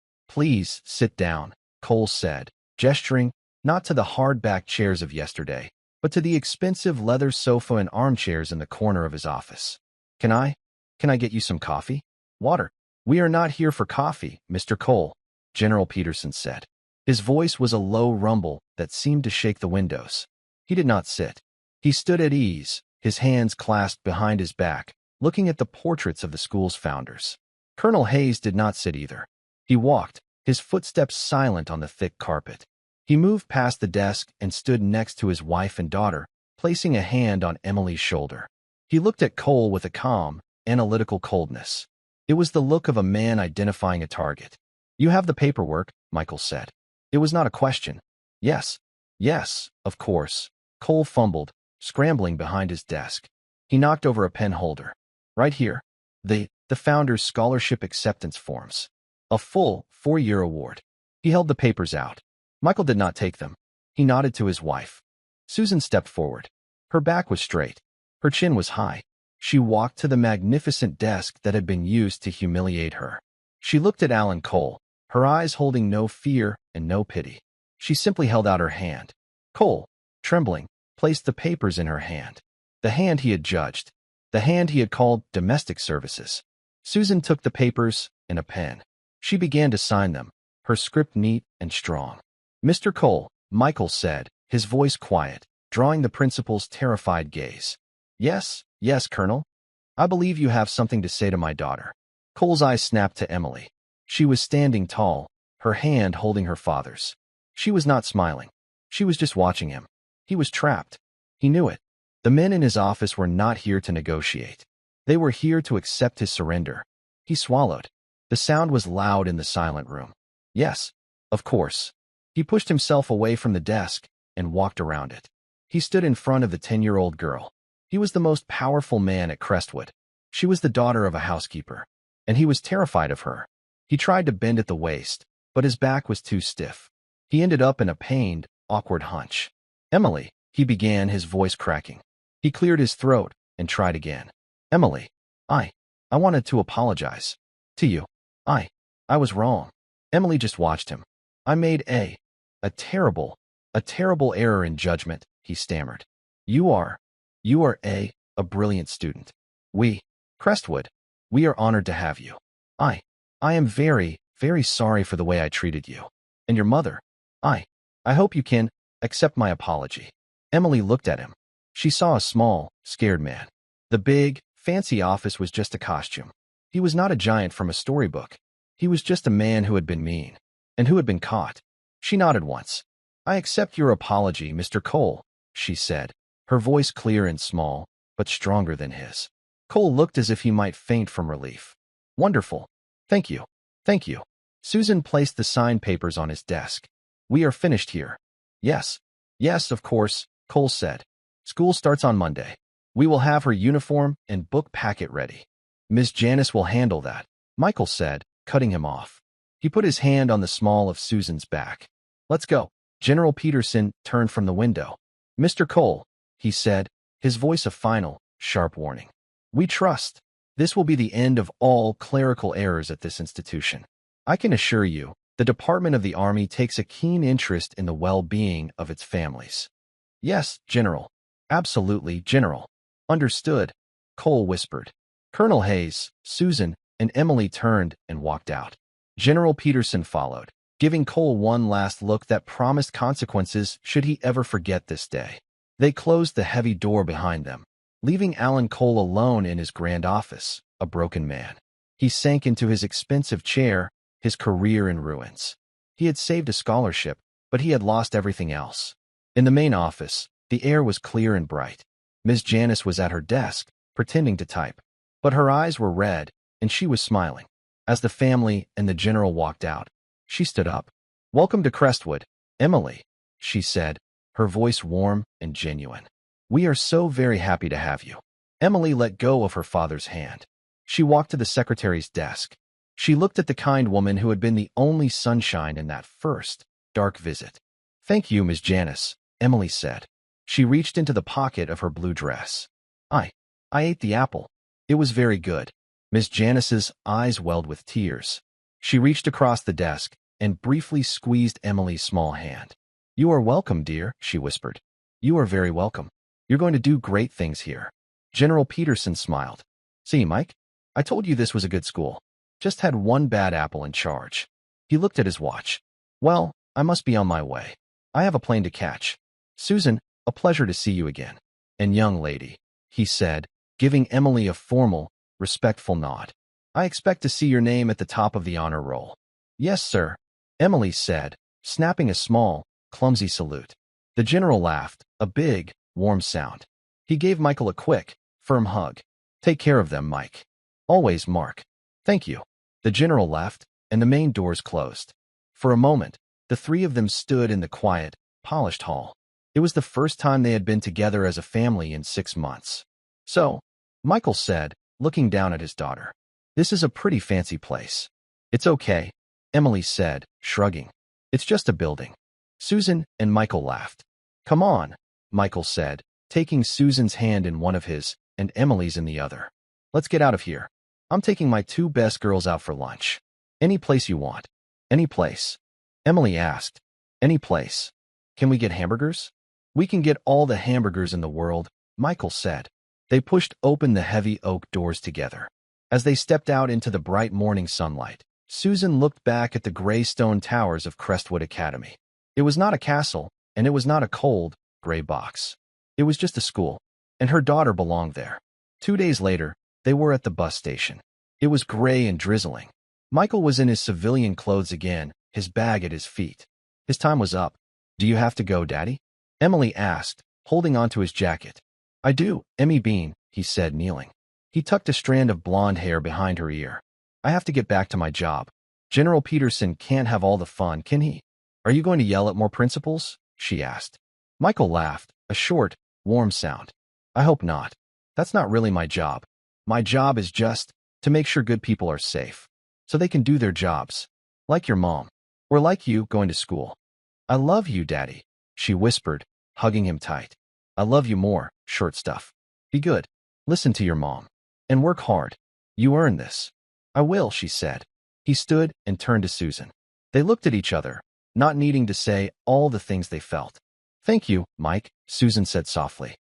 sit down," Cole said, gesturing not to the hard-backed chairs of yesterday, but to the expensive leather sofa and armchairs in the corner of his office. Can I get you some coffee? Water?" "We are not here for coffee, Mr. Cole," General Peterson said. His voice was a low rumble that seemed to shake the windows. He did not sit. He stood at ease, his hands clasped behind his back, looking at the portraits of the school's founders. Colonel Hayes did not sit either. He walked, his footsteps silent on the thick carpet. He moved past the desk and stood next to his wife and daughter, placing a hand on Emily's shoulder. He looked at Cole with a calm, analytical coldness. It was the look of a man identifying a target. "You have the paperwork," Michael said. It was not a question. Yes, of course. Cole fumbled, scrambling behind his desk. He knocked over a pen holder. "Right here. The founder's scholarship acceptance forms. A full 4-year award." He held the papers out. Michael did not take them. He nodded to his wife. Susan stepped forward. Her back was straight. Her chin was high. She walked to the magnificent desk that had been used to humiliate her. She looked at Alan Cole, her eyes holding no fear and no pity. She simply held out her hand. Cole, trembling, placed the papers in her hand. The hand he had judged. The hand he had called domestic services. Susan took the papers and a pen. She began to sign them, her script neat and strong. "Mr. Cole," Michael said, his voice quiet, drawing the principal's terrified gaze. Yes, Colonel. I believe you have something to say to my daughter." Cole's eyes snapped to Emily. She was standing tall, her hand holding her father's. She was not smiling. She was just watching him. He was trapped. He knew it. The men in his office were not here to negotiate. They were here to accept his surrender. He swallowed. The sound was loud in the silent room. Yes, of course. He pushed himself away from the desk and walked around it. He stood in front of the 10-year-old girl. He was the most powerful man at Crestwood. She was the daughter of a housekeeper, and he was terrified of her. He tried to bend at the waist, but his back was too stiff. He ended up in a pained, awkward hunch. "Emily," he began, his voice cracking. He cleared his throat and tried again. "Emily, I wanted to apologize. To you. I was wrong." Emily just watched him. "I made a terrible error in judgment," he stammered. You are a brilliant student. Crestwood, we are honored to have you. I am very, very sorry for the way I treated you. And your mother. I hope you can accept my apology." Emily looked at him. She saw a small, scared man. The big, fancy office was just a costume. He was not a giant from a storybook. He was just a man who had been mean, and who had been caught. She nodded once. "I accept your apology, Mr. Cole," she said, her voice clear and small, but stronger than his. Cole looked as if he might faint from relief. "Wonderful. Thank you. Thank you." Susan placed the signed papers on his desk. "We are finished here." Yes, of course," Cole said. "School starts on Monday. We will have her uniform and book packet ready. Miss Janice will handle that," Michael said, cutting him off. He put his hand on the small of Susan's back. "Let's go." General Peterson turned from the window. "Mr. Cole," he said, his voice a final, sharp warning. "We trust. This will be the end of all clerical errors at this institution. I can assure you, the Department of the Army takes a keen interest in the well-being of its families." "Yes, General. Absolutely, General." "Understood," Cole whispered. Colonel Hayes, Susan, and Emily turned and walked out. General Peterson followed, giving Cole one last look that promised consequences should he ever forget this day. They closed the heavy door behind them, leaving Alan Cole alone in his grand office, a broken man. He sank into his expensive chair, his career in ruins. He had saved a scholarship, but he had lost everything else. In the main office, the air was clear and bright. Miss Janice was at her desk, pretending to type. But her eyes were red, and she was smiling. As the family and the general walked out, she stood up. "Welcome to Crestwood, Emily," she said, her voice warm and genuine. "We are so very happy to have you." Emily let go of her father's hand. She walked to the secretary's desk. She looked at the kind woman who had been the only sunshine in that first, dark visit. "Thank you, Miss Janice," Emily said. She reached into the pocket of her blue dress. I ate the apple. It was very good." Miss Janice's eyes welled with tears. She reached across the desk and briefly squeezed Emily's small hand. "You are welcome, dear," she whispered. "You are very welcome. You're going to do great things here." General Peterson smiled. "See, Mike, I told you this was a good school. Just had one bad apple in charge." He looked at his watch. "Well, I must be on my way. I have a plane to catch. Susan, a pleasure to see you again." and young lady, he said, giving Emily a formal, respectful nod. I expect to see your name at the top of the honor roll. Yes, sir, Emily said, snapping a small, clumsy salute. The general laughed, a big, warm sound. He gave Michael a quick, firm hug. Take care of them, Mike. Always, Mark. Thank you. The general left, and the main doors closed. For a moment, the three of them stood in the quiet, polished hall. It was the first time they had been together as a family in 6 months. So, Michael said, looking down at his daughter, this is a pretty fancy place. It's okay, Emily said, shrugging. It's just a building. Susan and Michael laughed. Come on, Michael said, taking Susan's hand in one of his and Emily's in the other. Let's get out of here. I'm taking my 2 best girls out for lunch. Any place you want. Any place. Emily asked. Any place. Can we get hamburgers? We can get all the hamburgers in the world, Michael said. They pushed open the heavy oak doors together. As they stepped out into the bright morning sunlight, Susan looked back at the gray stone towers of Crestwood Academy. It was not a castle, and it was not a cold, gray box. It was just a school, and her daughter belonged there. 2 days later, they were at the bus station. It was gray and drizzling. Michael was in his civilian clothes again, his bag at his feet. His time was up. Do you have to go, Daddy? Emily asked, holding onto his jacket. I do, Emmy Bean, he said, kneeling. He tucked a strand of blonde hair behind her ear. I have to get back to my job. General Peterson can't have all the fun, can he? Are you going to yell at more principals? She asked. Michael laughed, a short, warm sound. I hope not. That's not really my job. My job is just to make sure good people are safe, so they can do their jobs, like your mom, or like you going to school. I love you, Daddy, she whispered, hugging him tight. I love you more, short stuff. Be good. Listen to your mom. And work hard. You earn this. I will, she said. He stood and turned to Susan. They looked at each other, not needing to say all the things they felt. Thank you, Mike, Susan said softly.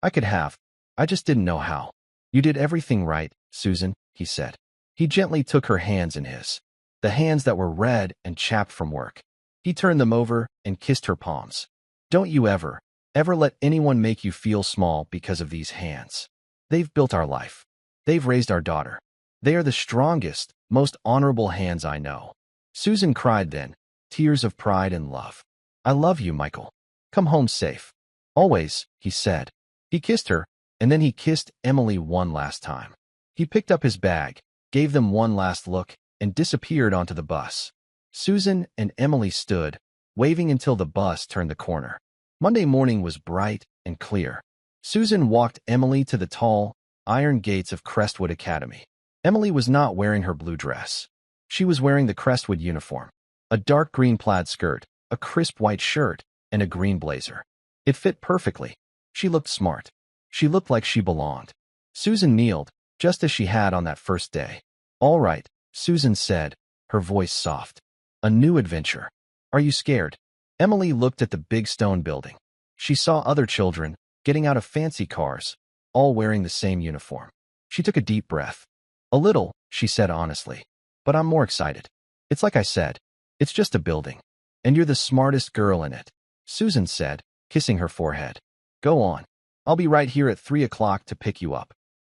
I could have. I just didn't know how. You did everything right, Susan, he said. He gently took her hands in his, the hands that were red and chapped from work. He turned them over and kissed her palms. Don't you ever let anyone make you feel small because of these hands. They've built our life. They've raised our daughter. They are the strongest, most honorable hands I know. Susan cried then, tears of pride and love. I love you, Michael. Come home safe. Always, he said. He kissed her, and then he kissed Emily one last time. He picked up his bag, gave them one last look, and disappeared onto the bus. Susan and Emily stood, waving until the bus turned the corner. Monday morning was bright and clear. Susan walked Emily to the tall, iron gates of Crestwood Academy. Emily was not wearing her blue dress. She was wearing the Crestwood uniform, a dark green plaid skirt, a crisp white shirt, and a green blazer. It fit perfectly. She looked smart. She looked like she belonged. Susan kneeled, just as she had on that first day. All right, Susan said, her voice soft. A new adventure. Are you scared? Emily looked at the big stone building. She saw other children getting out of fancy cars, all wearing the same uniform. She took a deep breath. A little, she said honestly. But I'm more excited. It's like I said. It's just a building. And you're the smartest girl in it, Susan said, kissing her forehead. Go on. I'll be right here at 3 o'clock to pick you up.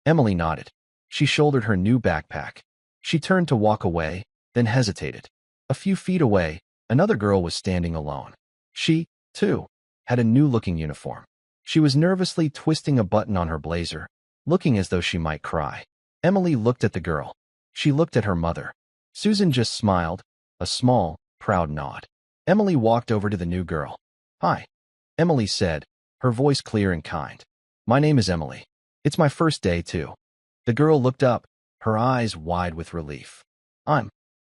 Emily nodded. She shouldered her new backpack. She turned to walk away, then hesitated. A few feet away, another girl was standing alone. She, too, had a new-looking uniform. She was nervously twisting a button on her blazer, looking as though she might cry. Emily looked at the girl. She looked at her mother. Susan just smiled, a small, proud nod. Emily walked over to the new girl. Hi, Emily said, her voice clear and kind. My name is Emily. It's my first day, too. The girl looked up, her eyes wide with relief.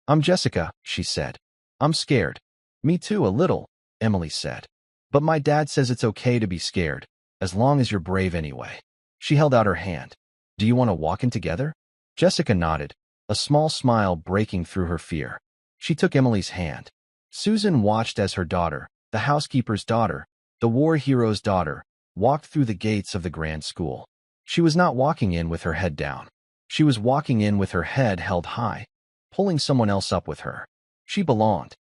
I'm Jessica, she said. I'm scared. Me too, a little, Emily said. But my dad says it's okay to be scared, as long as you're brave anyway. She held out her hand. Do you want to walk in together? Jessica nodded, a small smile breaking through her fear. She took Emily's hand. Susan watched as her daughter, the housekeeper's daughter, the war hero's daughter, walked through the gates of the grand school. She was not walking in with her head down. She was walking in with her head held high, pulling someone else up with her. She belonged.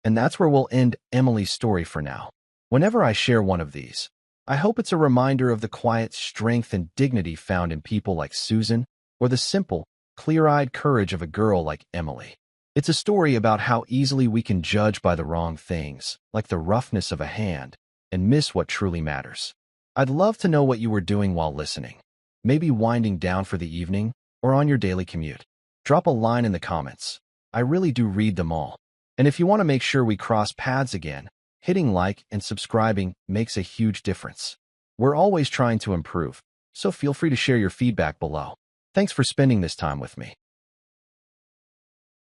And that's where we'll end Emily's story for now. Whenever I share one of these, I hope it's a reminder of the quiet strength and dignity found in people like Susan, or the simple, clear-eyed courage of a girl like Emily. It's a story about how easily we can judge by the wrong things, like the roughness of a hand, and miss what truly matters. I'd love to know what you were doing while listening. Maybe winding down for the evening, or on your daily commute. Drop a line in the comments. I really do read them all. And if you want to make sure we cross paths again, hitting like and subscribing makes a huge difference. We're always trying to improve, so feel free to share your feedback below. Thanks for spending this time with me.